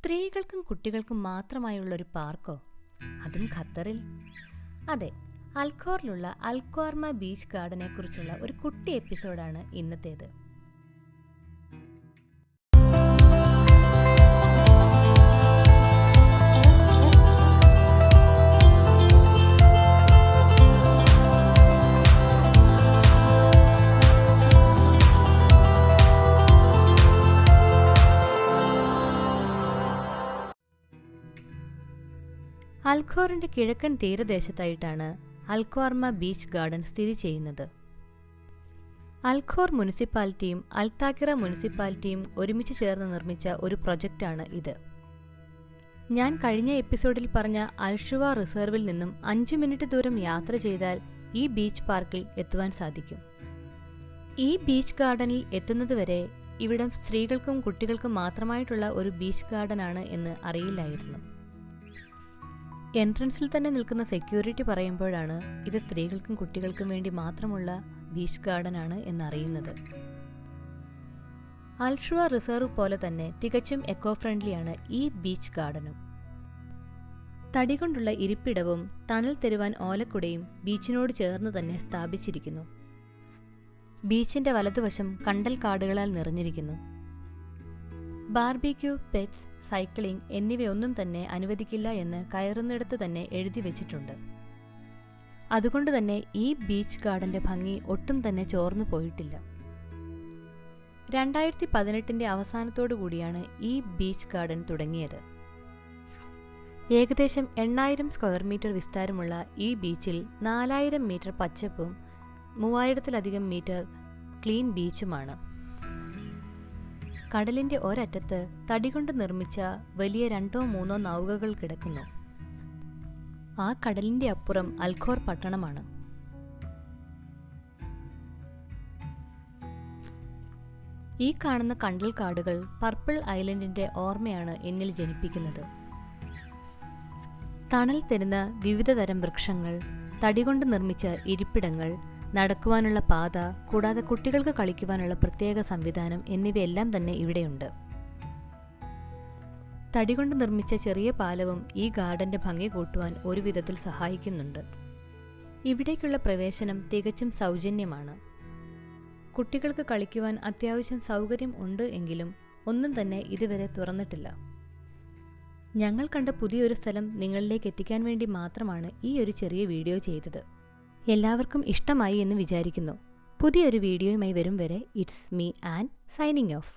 സ്ത്രീകൾക്കും കുട്ടികൾക്കും മാത്രമായുള്ളൊരു പാർക്കോ? അതും ഖത്തറിൽ? അതെ, അൽഖോറിലുള്ള അൽഖോർമ ബീച്ച് ഗാർഡനെ കുറിച്ചുള്ള ഒരു കുട്ടി എപ്പിസോഡാണ് ഇന്നത്തേത്. അൽഖോറിന്റെ കിഴക്കൻ തീരദേശത്തായിട്ടാണ് അൽഖോർമ ബീച്ച് ഗാർഡൻ സ്ഥിതി ചെയ്യുന്നത്. അൽഖോർ മുനിസിപ്പാലിറ്റിയും അൽതാക്കിറ മുനിസിപ്പാലിറ്റിയും ഒരുമിച്ച് ചേർന്ന് നിർമ്മിച്ച ഒരു പ്രൊജക്റ്റാണ് ഇത്. ഞാൻ കഴിഞ്ഞ എപ്പിസോഡിൽ പറഞ്ഞ അൽഷുവ റിസർവിൽ നിന്നും 5 മിനിറ്റ് ദൂരം യാത്ര ചെയ്താൽ ഈ ബീച്ച് പാർക്കിൽ എത്തുവാൻ സാധിക്കും. ഈ ബീച്ച് ഗാർഡനിൽ എത്തുന്നതുവരെ ഇവിടം സ്ത്രീകൾക്കും കുട്ടികൾക്കും മാത്രമായിട്ടുള്ള ഒരു ബീച്ച് ഗാർഡനാണ് എന്ന് അറിയില്ലായിരുന്നു. എൻട്രൻസിൽ തന്നെ നിൽക്കുന്ന സെക്യൂരിറ്റി പറയുമ്പോഴാണ് ഇത് സ്ത്രീകൾക്കും കുട്ടികൾക്കും വേണ്ടി മാത്രമുള്ള ബീച്ച് ഗാർഡനാണ് എന്നറിയുന്നത്. അൽഷുവ റിസർവ് പോലെ തന്നെ തികച്ചും എക്കോ ഫ്രണ്ട്ലിയാണ് ഈ ബീച്ച് ഗാർഡനും. തടി കൊണ്ടുള്ള ഇരിപ്പിടവും തണൽ തരുവാൻ ഓലക്കുടയും ബീച്ചിനോട് ചേർന്ന് തന്നെ സ്ഥാപിച്ചിരിക്കുന്നു. ബീച്ചിന്റെ വലതുവശം കണ്ടൽ കാടുകളാൽ നിറഞ്ഞിരിക്കുന്നു. ബാർബിക്യൂ, പെറ്റ്സ്, സൈക്ലിംഗ് എന്നിവയൊന്നും തന്നെ അനുവദിക്കില്ല എന്ന് കയറുന്നിടത്ത് തന്നെ എഴുതി വെച്ചിട്ടുണ്ട്. അതുകൊണ്ട് തന്നെ ഈ ബീച്ച് ഗാർഡന്റെ ഭംഗി ഒട്ടും തന്നെ ചോർന്നു പോയിട്ടില്ല. 2018 അവസാനത്തോടു കൂടിയാണ് ഈ ബീച്ച് ഗാർഡൻ തുടങ്ങിയത്. ഏകദേശം 8000 സ്ക്വയർ മീറ്റർ വിസ്താരമുള്ള ഈ ബീച്ചിൽ 4000 മീറ്റർ പച്ചപ്പും 3000-ലധികം മീറ്റർ ക്ലീൻ ബീച്ചുമാണ്. കടലിന്റെ ഒരറ്റത്ത് തടികൊണ്ട് നിർമ്മിച്ച വലിയ 2-3 നൗകകൾ കിടക്കുന്നു. ആ കടലിന്റെ അപ്പുറം അൽഖോർ പട്ടണമാണ്. ഈ കാണുന്ന കണ്ടൽ കാടുകൾ പർപ്പിൾ ഐലൻഡിന്റെ ഓർമ്മയാണ് എന്നിൽ ജനിപ്പിക്കുന്നത്. തണൽ തരുന്ന വിവിധ തരം വൃക്ഷങ്ങൾ, തടികൊണ്ട് നിർമ്മിച്ച ഇരിപ്പിടങ്ങൾ, നടക്കുവാനുള്ള പാത, കൂടാതെ കുട്ടികൾക്ക് കളിക്കുവാനുള്ള പ്രത്യേക സംവിധാനം എന്നിവയെല്ലാം തന്നെ ഇവിടെയുണ്ട്. തടികൊണ്ട് നിർമ്മിച്ച ചെറിയ പാലവും ഈ ഗാർഡന്റെ ഭംഗി കൂട്ടുവാൻ ഒരു വിധത്തിൽ സഹായിക്കുന്നുണ്ട്. ഇവിടേക്കുള്ള പ്രവേശനം തികച്ചും സൗജന്യമാണ്. കുട്ടികൾക്ക് കളിക്കുവാൻ അത്യാവശ്യം സൗകര്യം ഉണ്ട് എങ്കിലും ഒന്നും തന്നെ ഇതുവരെ തുറന്നിട്ടില്ല. ഞങ്ങൾ കണ്ട പുതിയൊരു സ്ഥലം നിങ്ങളിലേക്ക് എത്തിക്കാൻ വേണ്ടി മാത്രമാണ് ഈ ഒരു ചെറിയ വീഡിയോ ചെയ്തത്. എല്ലാവർക്കും ഇഷ്ടമായി എന്ന് വിചാരിക്കുന്നു. പുതിയൊരു വീഡിയോയുമായി വരും വരെ it's me an signing off.